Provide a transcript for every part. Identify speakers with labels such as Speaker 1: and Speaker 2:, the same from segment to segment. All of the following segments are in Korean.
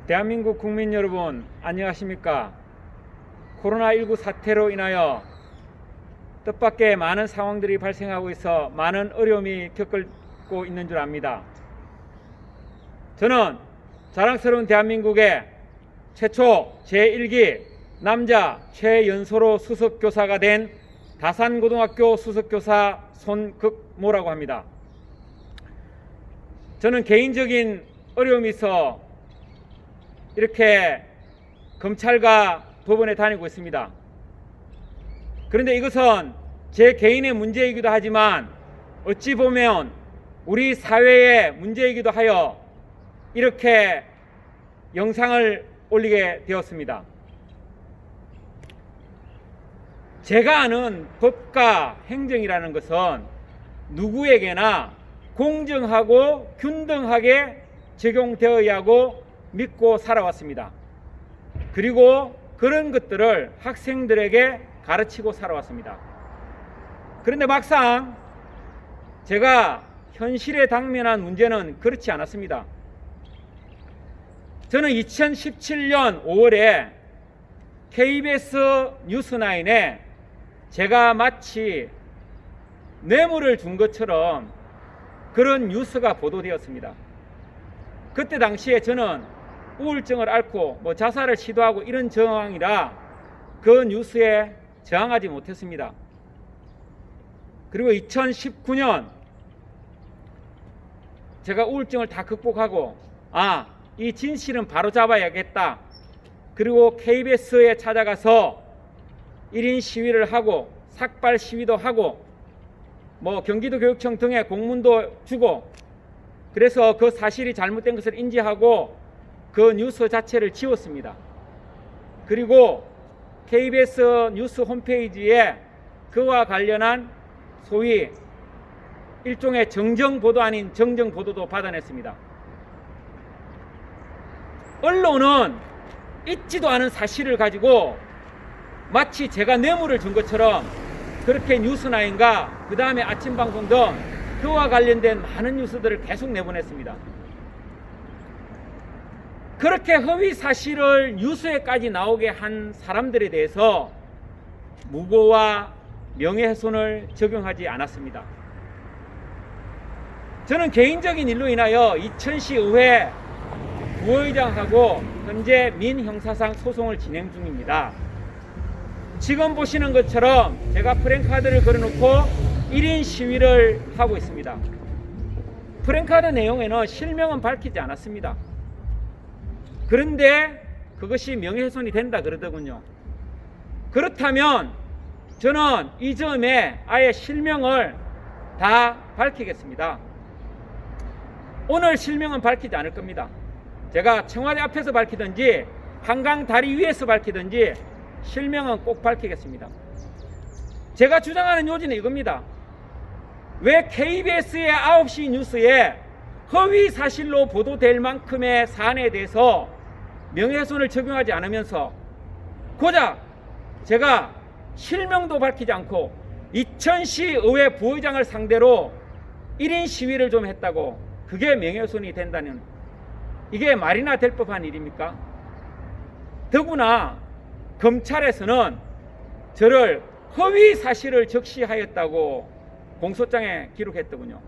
Speaker 1: 대한민국 국민 여러분, 안녕하십니까? 코로나19 사태로 인하여 뜻밖의 많은 상황들이 발생하고 있어 많은 어려움이 겪고 있는 줄 압니다. 저는 자랑스러운 대한민국의 최초 제1기 남자 최연소로 수석교사가 된 다산고등학교 수석교사 손극모라고 합니다. 저는 개인적인 어려움이 있어 이렇게 검찰과 법원에 다니고 있습니다. 그런데 이것은 제 개인의 문제이기도 하지만 어찌 보면 우리 사회의 문제이기도 하여 이렇게 영상을 올리게 되었습니다. 제가 아는 법과 행정이라는 것은 누구에게나 공정하고 균등하게 적용되어야 하고 믿고 살아왔습니다. 그리고 그런 것들을 학생들에게 가르치고 살아왔습니다. 그런데 막상 제가 현실에 당면한 문제는 그렇지 않았습니다. 저는 2017년 5월에 KBS 뉴스9에 제가 마치 뇌물을 준 것처럼 그런 뉴스가 보도되었습니다. 그때 당시에 저는 우울증을 앓고 자살을 시도하고 이런 정황이라 그 뉴스에 저항하지 못했습니다. 그리고 2019년 제가 우울증을 다 극복하고 이 진실은 바로 잡아야겠다. 그리고 KBS에 찾아가서 1인 시위를 하고 삭발 시위도 하고 경기도 교육청 등에 공문도 주고 그래서 그 사실이 잘못된 것을 인지하고 그 뉴스 자체를 지웠습니다. 그리고 KBS 뉴스 홈페이지에 그와 관련한 소위 일종의 정정보도 아닌 정정보도도 받아냈습니다. 언론은 있지도 않은 사실을 가지고 마치 제가 뇌물을 준 것처럼 그렇게 뉴스9과 그 다음에 아침방송 등 그와 관련된 많은 뉴스들을 계속 내보냈습니다. 그렇게 허위 사실을 뉴스에까지 나오게 한 사람들에 대해서 무고와 명예훼손을 적용하지 않았습니다. 저는 개인적인 일로 인하여 이천시 의회 부의장하고 현재 민형사상 소송을 진행 중입니다. 지금 보시는 것처럼 제가 프랜카드를 걸어놓고 1인 시위를 하고 있습니다. 프랜카드 내용에는 실명은 밝히지 않았습니다. 그런데 그것이 명예훼손이 된다 그러더군요. 그렇다면 저는 이 점에 아예 실명을 다 밝히겠습니다. 오늘 실명은 밝히지 않을 겁니다. 제가 청와대 앞에서 밝히든지 한강 다리 위에서 밝히든지 실명은 꼭 밝히겠습니다. 제가 주장하는 요지는 이겁니다. 왜 KBS의 9시 뉴스에 허위 사실로 보도될 만큼의 사안에 대해서 명예훼손을 적용하지 않으면서 고작 제가 실명도 밝히지 않고 이천시 의회 부의장을 상대로 1인 시위를 좀 했다고 그게 명예훼손이 된다는, 이게 말이나 될 법한 일입니까? 더구나 검찰에서는 저를 허위 사실을 적시하였다고 공소장에 기록했더군요.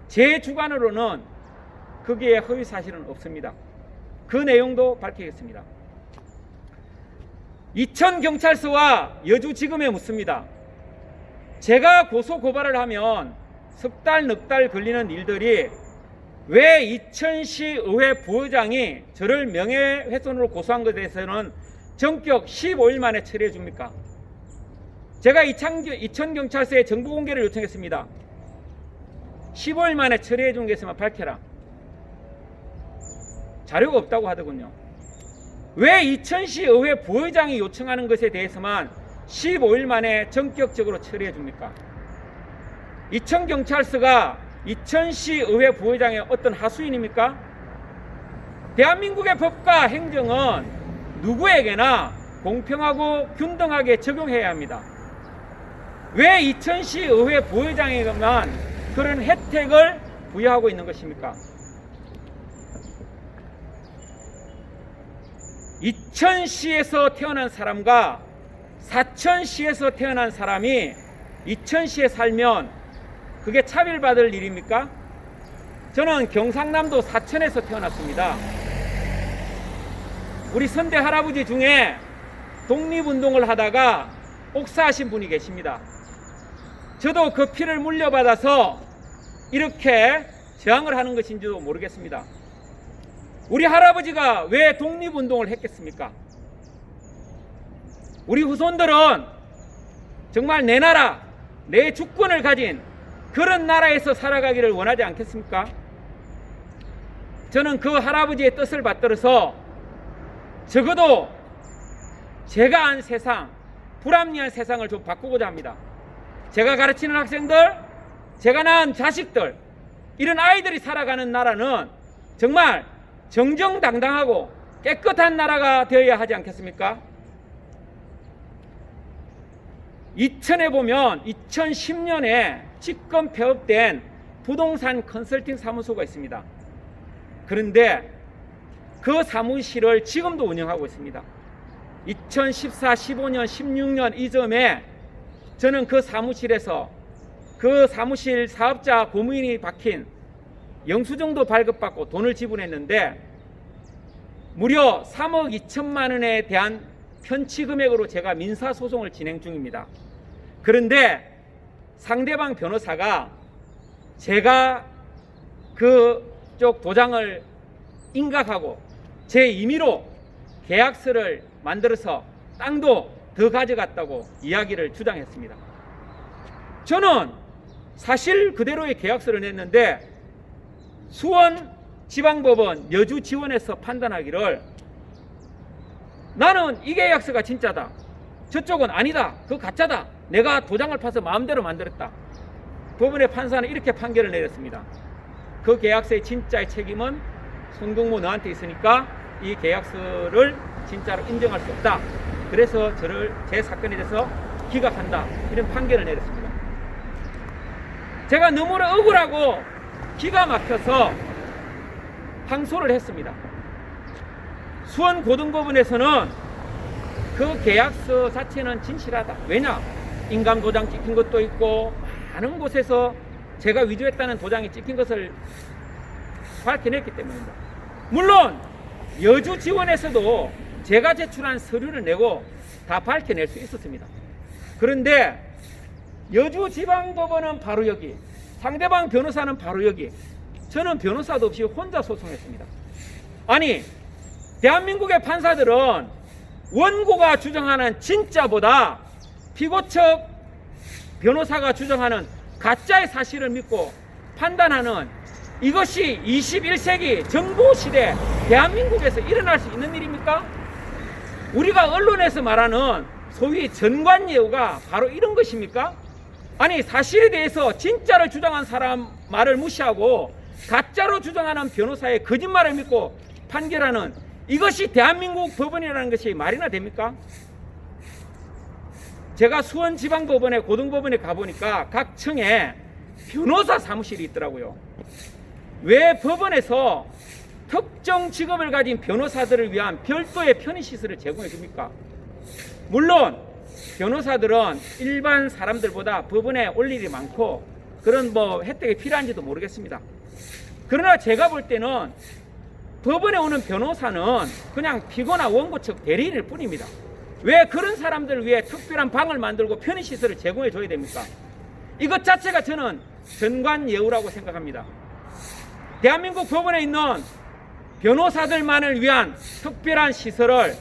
Speaker 1: 제 주관으로는 거기에 허위 사실은 없습니다. 그 내용도 밝히겠습니다. 이천경찰서와 여주지검에 묻습니다. 제가 고소 고발을 하면 석 달, 넉 달 걸리는 일들이 왜 이천시 의회 부의장이 저를 명예훼손으로 고소한 것에 대해서는 전격 15일 만에 처리해 줍니까? 제가 이천경찰서에 정보 공개를 요청했습니다. 15일 만에 처리해 준 게 있으면 밝혀라. 자료가 없다고 하더군요. 왜 이천시 의회 부의장이 요청하는 것에 대해서만 15일 만에 전격적으로 처리해 줍니까? 이천경찰서가 이천시 의회 부의장의 어떤 하수인입니까? 대한민국의 법과 행정은 누구에게나 공평하고 균등하게 적용해야 합니다. 왜 이천시 의회 부의장에게만 그런 혜택을 부여하고 있는 것입니까? 이천시에서 태어난 사람과 사천시에서 태어난 사람이 이천시에 살면 그게 차별받을 일입니까? 저는 경상남도 사천에서 태어났습니다. 우리 선대 할아버지 중에 독립운동을 하다가 옥사하신 분이 계십니다. 저도 그 피를 물려받아서 이렇게 저항을 하는 것인지도 모르겠습니다. 우리 할아버지가 왜 독립운동을 했겠습니까? 우리 후손들은 정말 내 나라, 내 주권을 가진 그런 나라에서 살아가기를 원하지 않겠습니까? 저는 그 할아버지의 뜻을 받들어서 적어도 제가 안 세상, 불합리한 세상을 좀 바꾸고자 합니다. 제가 가르치는 학생들, 제가 낳은 자식들, 이런 아이들이 살아가는 나라는 정말 정정당당하고 깨끗한 나라가 되어야 하지 않겠습니까? 이천에 보면 2010년에 직권 폐업된 부동산 컨설팅 사무소가 있습니다. 그런데 그 사무실을 지금도 운영하고 있습니다. 2014, 15년, 16년 이점에 저는 그 사무실에서 그 사무실 사업자 고무인이 박힌 영수증도 발급받고 돈을 지불했는데 무려 3억 2천만 원에 대한 편취 금액으로 제가 민사소송을 진행 중입니다. 그런데 상대방 변호사가 제가 그쪽 도장을 인각하고 제 임의로 계약서를 만들어서 땅도 더 가져갔다고 이야기를 주장했습니다. 저는 사실 그대로의 계약서를 냈는데 수원지방법원 여주지원에서 판단하기를 나는 이 계약서가 진짜다, 저쪽은 아니다, 그거 가짜다, 내가 도장을 파서 마음대로 만들었다. 법원의 판사는 이렇게 판결을 내렸습니다. 그 계약서의 진짜의 책임은 송경모 너한테 있으니까 이 계약서를 진짜로 인정할 수 없다. 그래서 제 사건에 대해서 기각한다, 이런 판결을 내렸습니다. 제가 너무나 억울하고 기가 막혀서 항소를 했습니다. 수원고등법원에서는 그 계약서 자체는 진실하다. 왜냐? 인감 도장 찍힌 것도 있고 많은 곳에서 제가 위조했다는 도장이 찍힌 것을 밝혀냈기 때문입니다. 물론 여주지원에서도 제가 제출한 서류를 내고 다 밝혀낼 수 있었습니다. 그런데 여주지방법원은 바로 여기, 상대방 변호사는 바로 여기, 저는 변호사도 없이 혼자 소송했습니다. 아니, 대한민국의 판사들은 원고가 주장하는 진짜보다 피고 측 변호사가 주장하는 가짜의 사실을 믿고 판단하는 이것이 21세기 정보시대 대한민국에서 일어날 수 있는 일입니까? 우리가 언론에서 말하는 소위 전관예우가 바로 이런 것입니까? 아니, 사실에 대해서 진짜를 주장한 사람 말을 무시하고 가짜로 주장하는 변호사의 거짓말을 믿고 판결하는 이것이 대한민국 법원이라는 것이 말이나 됩니까? 제가 수원지방법원에 고등법원에 가보니까 각 청에 변호사 사무실이 있더라고요. 왜 법원에서 특정 직업을 가진 변호사들을 위한 별도의 편의시설을 제공해 줍니까? 물론 변호사들은 일반 사람들보다 법원에 올 일이 많고 그런 혜택이 필요한지도 모르겠습니다. 그러나 제가 볼 때는 법원에 오는 변호사는 그냥 피고나 원고 측 대리인일 뿐입니다. 왜 그런 사람들을 위해 특별한 방을 만들고 편의시설을 제공해 줘야 됩니까? 이것 자체가 저는 전관예우라고 생각합니다. 대한민국 법원에 있는 변호사들만을 위한 특별한 시설을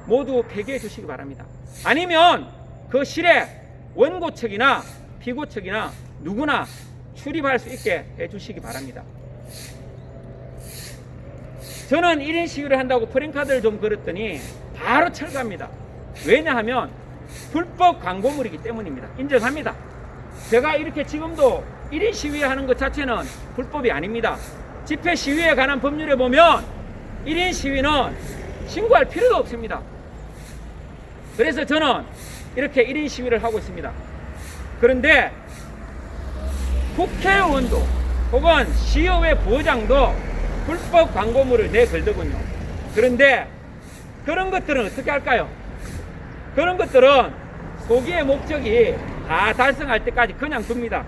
Speaker 1: 모두 폐기해 주시기 바랍니다. 아니면 그 실에 원고 측이나 피고 측이나 누구나 출입할 수 있게 해주시기 바랍니다. 저는 1인 시위를 한다고 프랭카드를 좀 걸었더니 바로 철거합니다. 왜냐하면 불법 광고물이기 때문입니다. 인정합니다. 제가 이렇게 지금도 1인 시위하는 것 자체는 불법이 아닙니다. 집회 시위에 관한 법률에 보면 1인 시위는 신고할 필요도 없습니다. 그래서 저는 이렇게 1인 시위를 하고 있습니다. 그런데 국회의원도 혹은 시의회 부의장도 불법 광고물을 내걸더군요. 그런데 그런 것들은 어떻게 할까요? 그런 것들은 소기의 목적이 다 달성할 때까지 그냥 둡니다.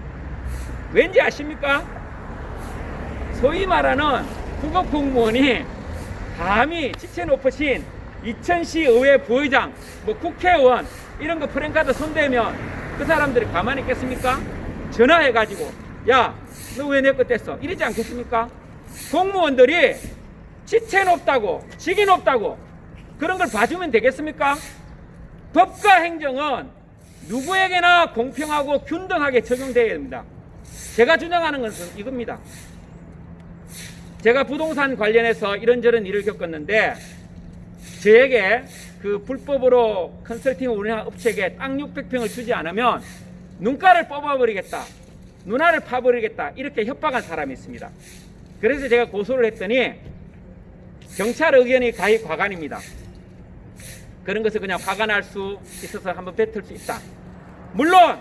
Speaker 1: 왠지 아십니까? 소위 말하는 국업 공무원이 감히 지체 높으신 이천시 의회 부의장, 뭐 국회의원 이런 거 프랜카드 손대면 그 사람들이 가만히 있겠습니까? 전화해가지고 야, 너 왜 내 것 뗐어? 이러지 않겠습니까? 공무원들이 지체 높다고, 직위 높다고 그런 걸 봐주면 되겠습니까? 법과 행정은 누구에게나 공평하고 균등하게 적용되어야 됩니다. 제가 주장하는 것은 이겁니다. 제가 부동산 관련해서 이런저런 일을 겪었는데 저에게 그 불법으로 컨설팅을 운영한 업체에게 땅 600평을 주지 않으면 눈가를 뽑아버리겠다, 눈알을 파버리겠다 이렇게 협박한 사람이 있습니다. 그래서 제가 고소를 했더니 경찰 의견이 가히 과간입니다. 그런 것을 그냥 화가 날 수 있어서 한번 뱉을 수 있다. 물론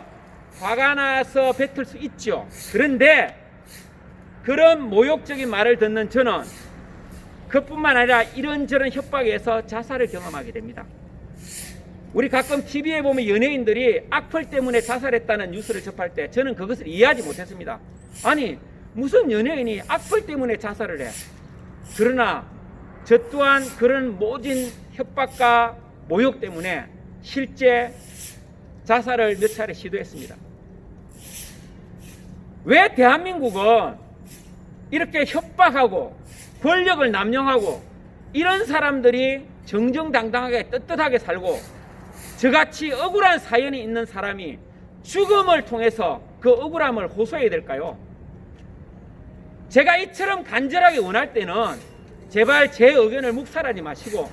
Speaker 1: 화가 나서 뱉을 수 있죠. 그런데 그런 모욕적인 말을 듣는 저는 그뿐만 아니라 이런저런 협박에서 자살을 경험하게 됩니다. 우리 가끔 TV에 보면 연예인들이 악플 때문에 자살했다는 뉴스를 접할 때 저는 그것을 이해하지 못했습니다. 아니, 무슨 연예인이 악플 때문에 자살을 해? 그러나 저 또한 그런 모진 협박과 모욕 때문에 실제 자살을 몇 차례 시도했습니다. 왜 대한민국은 이렇게 협박하고 권력을 남용하고 이런 사람들이 정정당당하게 떳떳하게 살고 저같이 억울한 사연이 있는 사람이 죽음을 통해서 그 억울함을 호소해야 될까요? 제가 이처럼 간절하게 원할 때는 제발 제 의견을 묵살하지 마시고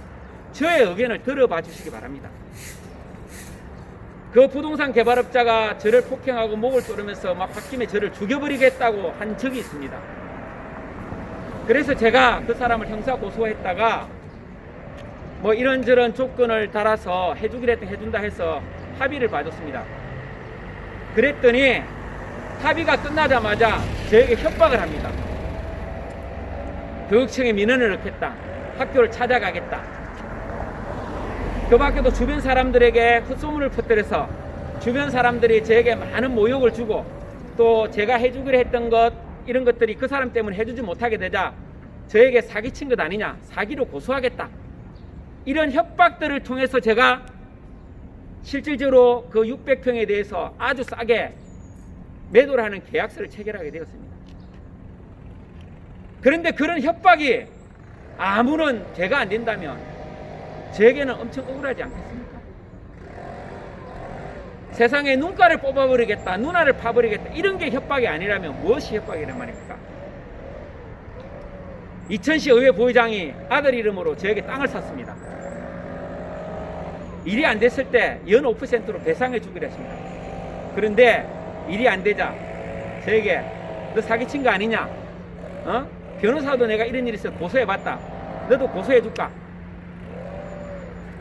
Speaker 1: 저의 의견을 들어봐 주시기 바랍니다. 그 부동산 개발업자가 저를 폭행하고 목을 조르면서 막 홧김에 저를 죽여버리겠다고 한 적이 있습니다. 그래서 제가 그 사람을 형사 고소했다가 뭐 이런저런 조건을 달아서 해주기로 했던 해준다 해서 합의를 봐줬습니다. 그랬더니 합의가 끝나자마자 저에게 협박을 합니다. 교육청에 민원을 넣겠다, 학교를 찾아가겠다. 그 밖에도 주변 사람들에게 헛소문을 퍼뜨려서 주변 사람들이 저에게 많은 모욕을 주고 또 제가 해주기로 했던 것 이런 것들이 그 사람 때문에 해주지 못하게 되자 저에게 사기친 것 아니냐, 사기로 고소하겠다, 이런 협박들을 통해서 제가 실질적으로 그 600평에 대해서 아주 싸게 매도를 하는 계약서를 체결하게 되었습니다. 그런데 그런 협박이 아무런 죄가 안 된다면 저에게는 엄청 억울하지 않겠습니까? 세상에 눈가를 뽑아버리겠다, 눈알을 파버리겠다 이런 게 협박이 아니라면 무엇이 협박이란 말입니까? 이천시 의회 부의장이 아들 이름으로 저에게 땅을 샀습니다. 일이 안 됐을 때 연 5%로 배상해 주기로 했습니다. 그런데 일이 안 되자 저에게 너 사기친 거 아니냐? 변호사도 내가 이런 일이 있어 고소해봤다. 너도 고소해줄까?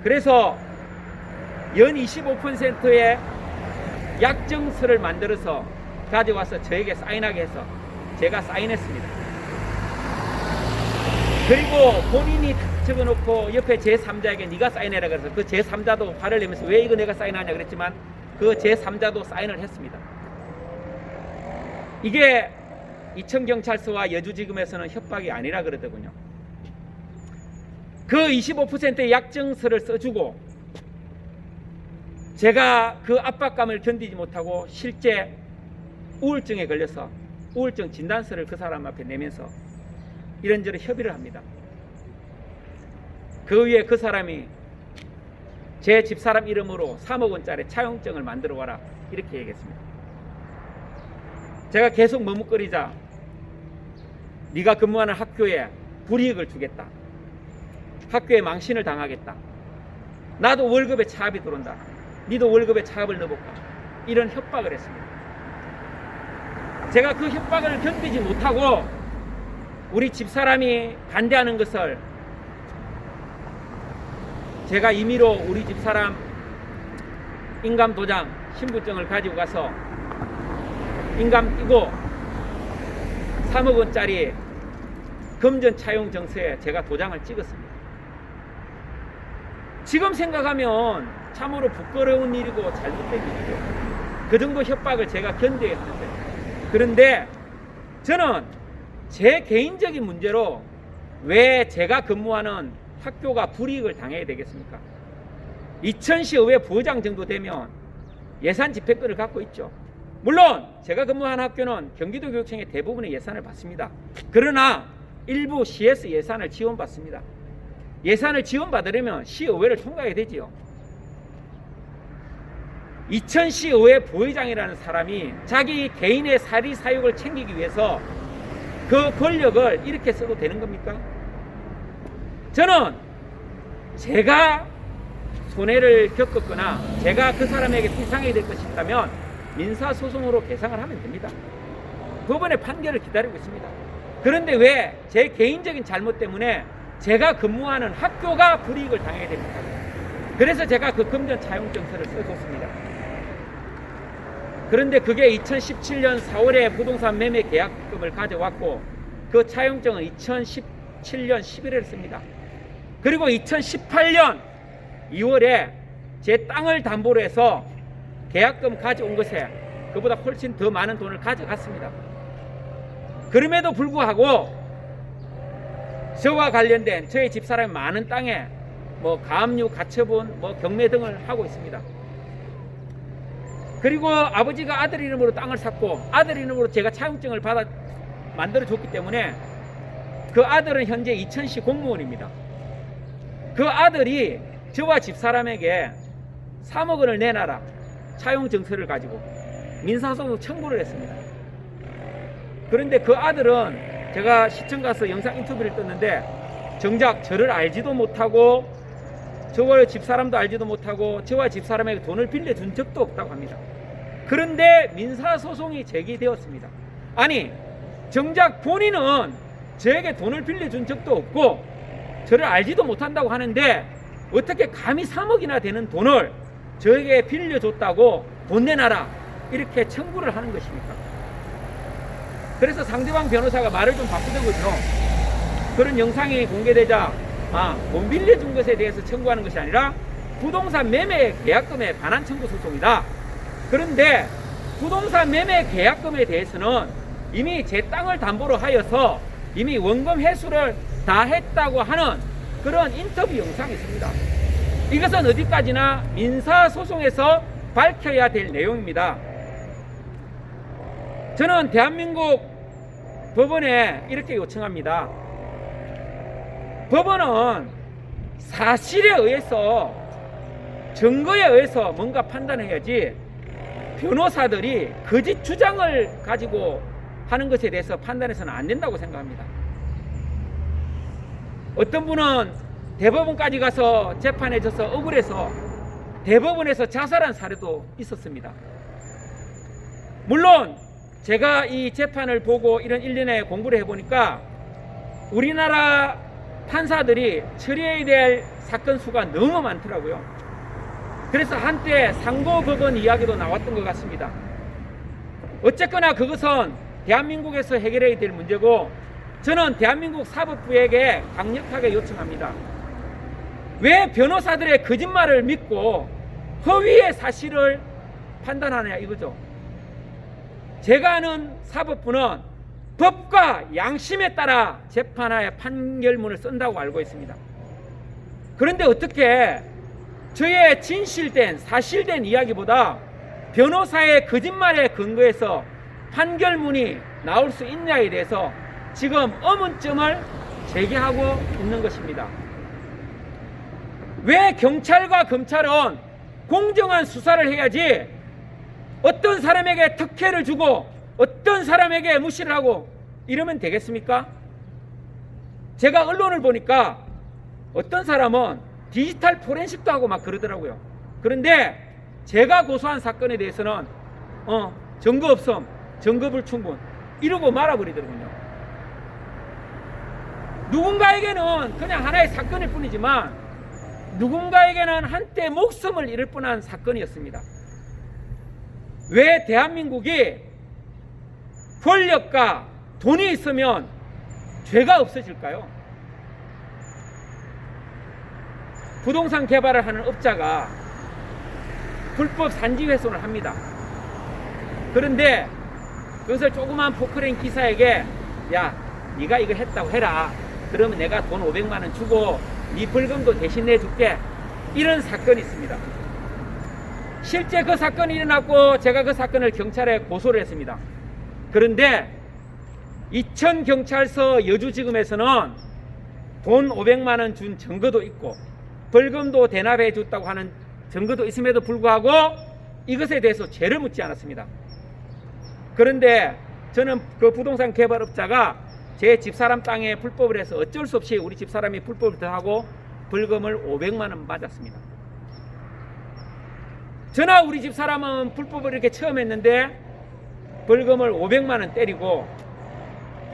Speaker 1: 그래서 연 25%의 약정서를 만들어서 가져와서 저에게 사인하게 해서 제가 사인했습니다. 그리고 본인이 적어놓고 옆에 제3자에게 네가 사인해라 그래서 그 제3자도 화를 내면서 왜 이거 내가 사인하냐 그랬지만 그 제3자도 사인을 했습니다. 이게 이천경찰서와 여주지검에서는 협박이 아니라 그러더군요. 그 25%의 약정서를 써주고 제가 그 압박감을 견디지 못하고 실제 우울증에 걸려서 우울증 진단서를 그 사람 앞에 내면서 이런저런 협의를 합니다. 그 위에 그 사람이 제 집사람 이름으로 3억 원짜리 차용증을 만들어 와라 이렇게 얘기했습니다. 제가 계속 머뭇거리자 네가 근무하는 학교에 불이익을 주겠다, 학교에 망신을 당하겠다, 나도 월급에 차압이 들어온다, 니도 월급에 차압을 넣어볼까, 이런 협박을 했습니다. 제가 그 협박을 견디지 못하고 우리 집사람이 반대하는 것을 제가 임의로 우리 집사람 인감도장 신분증을 가지고 가서 인감 띄고 3억 원짜리 금전 차용 정서에 제가 도장을 찍었습니다. 지금 생각하면 참으로 부끄러운 일이고 잘못된 일이죠. 그 정도 협박을 제가 견뎌했는데, 그런데 저는 제 개인적인 문제로 왜 제가 근무하는 학교가 불이익을 당해야 되겠습니까? 이천시 의회 부의장 정도 되면 예산 집행권을 갖고 있죠. 물론 제가 근무하는 학교는 경기도교육청의 대부분의 예산을 받습니다. 그러나 일부 CS 예산을 지원받습니다. 예산을 지원받으려면 시의회를 통과해야 되지요. 이천시 의회 부의장이라는 사람이 자기 개인의 사리 사욕을 챙기기 위해서 그 권력을 이렇게 써도 되는 겁니까? 저는 제가 손해를 겪었거나 제가 그 사람에게 피상이 될 것이 있다면 민사소송으로 개상을 하면 됩니다. 법원의 판결을 기다리고 있습니다. 그런데 왜 제 개인적인 잘못 때문에 제가 근무하는 학교가 불이익을 당해야 됩니까? 그래서 제가 그 금전 차용증서를 써줬습니다. 그런데 그게 2017년 4월에 부동산 매매 계약금을 가져왔고 그 차용증은 2017년 11월에 씁니다. 그리고 2018년 2월에 제 땅을 담보로 해서 계약금 가져온 것에 그보다 훨씬 더 많은 돈을 가져갔습니다. 그럼에도 불구하고 저와 관련된 저희 집사람이 많은 땅에 뭐 가압류, 가처분, 뭐 경매 등을 하고 있습니다. 그리고 아버지가 아들 이름으로 땅을 샀고 아들 이름으로 제가 차용증을 받아 만들어줬기 때문에 그 아들은 현재 이천시 공무원입니다. 그 아들이 저와 집사람에게 3억 원을 내놔라 차용증서를 가지고 민사소송 청구를 했습니다. 그런데 그 아들은 제가 시청 가서 영상 인터뷰를 떴는데 정작 저를 알지도 못하고 저와 집사람도 알지도 못하고 저와 집사람에게 돈을 빌려준 적도 없다고 합니다. 그런데 민사소송이 제기되었습니다. 아니 정작 본인은 저에게 돈을 빌려준 적도 없고 저를 알지도 못한다고 하는데 어떻게 감히 3억이나 되는 돈을 저에게 빌려줬다고 돈 내놔라 이렇게 청구를 하는 것입니까? 그래서 상대방 변호사가 말을 좀 바꾸더군요. 그런 영상이 공개되자 돈 빌려준 것에 대해서 청구하는 것이 아니라 부동산 매매 계약금의 반환 청구 소송이다. 그런데 부동산 매매 계약금에 대해서는 이미 제 땅을 담보로 하여서 이미 원금 회수를 다 했다고 하는 그런 인터뷰 영상이 있습니다. 이것은 어디까지나 민사소송에서 밝혀야 될 내용입니다. 저는 대한민국 법원에 이렇게 요청합니다. 법원은 사실에 의해서 증거에 의해서 뭔가 판단해야지 변호사들이 거짓 주장을 가지고 하는 것에 대해서 판단해서는 안 된다고 생각합니다. 어떤 분은 대법원까지 가서 재판에 져서 억울해서 대법원에서 자살한 사례도 있었습니다. 물론 제가 이 재판을 보고 이런 일련의 공부를 해보니까 우리나라 판사들이 처리해야 될 사건 수가 너무 많더라고요. 그래서 한때 상고법원 이야기도 나왔던 것 같습니다. 어쨌거나 그것은 대한민국에서 해결해야 될 문제고 저는 대한민국 사법부에게 강력하게 요청합니다. 왜 변호사들의 거짓말을 믿고 허위의 사실을 판단하느냐 이거죠. 제가 아는 사법부는 법과 양심에 따라 재판하에 판결문을 쓴다고 알고 있습니다. 그런데 어떻게 저의 진실된 사실된 이야기보다 변호사의 거짓말에 근거해서 판결문이 나올 수 있냐에 대해서 지금 의문점을 제기하고 있는 것입니다. 왜 경찰과 검찰은 공정한 수사를 해야지 어떤 사람에게 특혜를 주고 어떤 사람에게 무시를 하고 이러면 되겠습니까? 제가 언론을 보니까 어떤 사람은 디지털 포렌식도 하고 막 그러더라고요. 그런데 제가 고소한 사건에 대해서는 증거 없음, 증거 불충분 이러고 말아버리더군요. 누군가에게는 그냥 하나의 사건일 뿐이지만 누군가에게는 한때 목숨을 잃을 뻔한 사건이었습니다. 왜 대한민국이 권력과 돈이 있으면 죄가 없어질까요? 부동산 개발을 하는 업자가 불법 산지 훼손을 합니다. 그런데 그것을 조그만 포크레인 기사에게 야, 네가 이거 했다고 해라. 그러면 내가 돈 500만 원 주고 네 벌금도 대신 내줄게. 이런 사건이 있습니다. 실제 그 사건이 일어났고 제가 그 사건을 경찰에 고소를 했습니다. 그런데 이천경찰서 여주지검에서는 돈 500만 원 준 증거도 있고 벌금도 대납해 줬다고 하는 증거도 있음에도 불구하고 이것에 대해서 죄를 묻지 않았습니다. 그런데 저는 그 부동산 개발업자가 제 집사람 땅에 불법을 해서 어쩔 수 없이 우리 집사람이 불법을 하고 벌금을 500만 원 맞았습니다. 저나 우리 집사람은 불법을 이렇게 처음 했는데 벌금을 500만 원 때리고,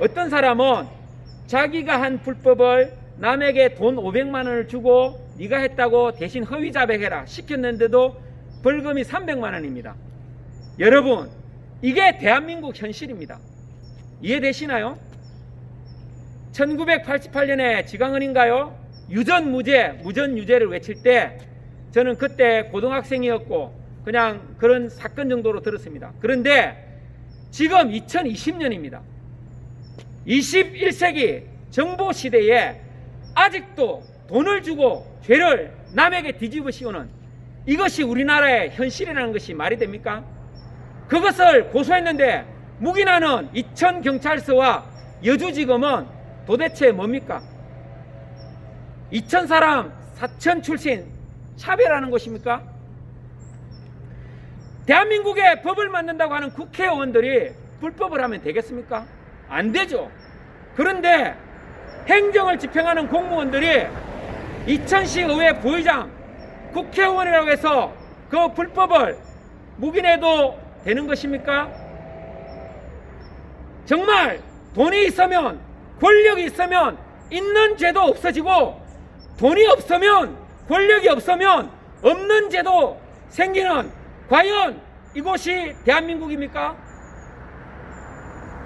Speaker 1: 어떤 사람은 자기가 한 불법을 남에게 돈 500만 원을 주고 네가 했다고 대신 허위 자백해라 시켰는데도 벌금이 300만 원입니다. 여러분, 이게 대한민국 현실입니다. 이해되시나요? 1988년에 지강은인가요? 유전무죄, 무전유죄를 외칠 때 저는 그때 고등학생이었고 그냥 그런 사건 정도로 들었습니다. 그런데 지금 2020년입니다. 21세기 정보시대에 아직도 돈을 주고 죄를 남에게 뒤집어 씌우는 이것이 우리나라의 현실이라는 것이 말이 됩니까? 그것을 고소했는데 묵인하는 이천경찰서와 여주지검은 도대체 뭡니까? 이천 사람 사천 출신 차별하는 것입니까? 대한민국의 법을 만든다고 하는 국회의원들이 불법을 하면 되겠습니까? 안 되죠. 그런데 행정을 집행하는 공무원들이 이천시 의회 부의장, 국회의원이라고 해서 그 불법을 묵인해도 되는 것입니까? 정말 돈이 있으면, 권력이 있으면 있는 죄도 없어지고, 돈이 없으면, 권력이 없으면 없는 죄도 생기는, 과연 이곳이 대한민국입니까?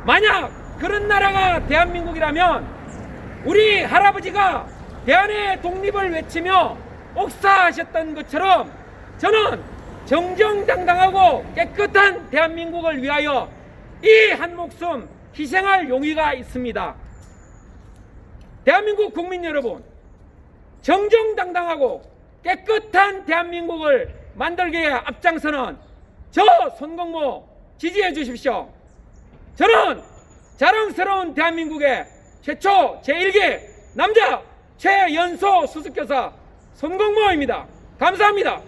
Speaker 1: 만약 그런 나라가 대한민국이라면 우리 할아버지가 대한의 독립을 외치며 옥사하셨던 것처럼 저는 정정당당하고 깨끗한 대한민국을 위하여 이 한 목숨 희생할 용의가 있습니다. 대한민국 국민 여러분, 정정당당하고 깨끗한 대한민국을 만들기에 앞장서는 저 손공모 지지해 주십시오. 저는 자랑스러운 대한민국의 최초 제1기 남자 최연소 수석교사 손공모입니다. 감사합니다.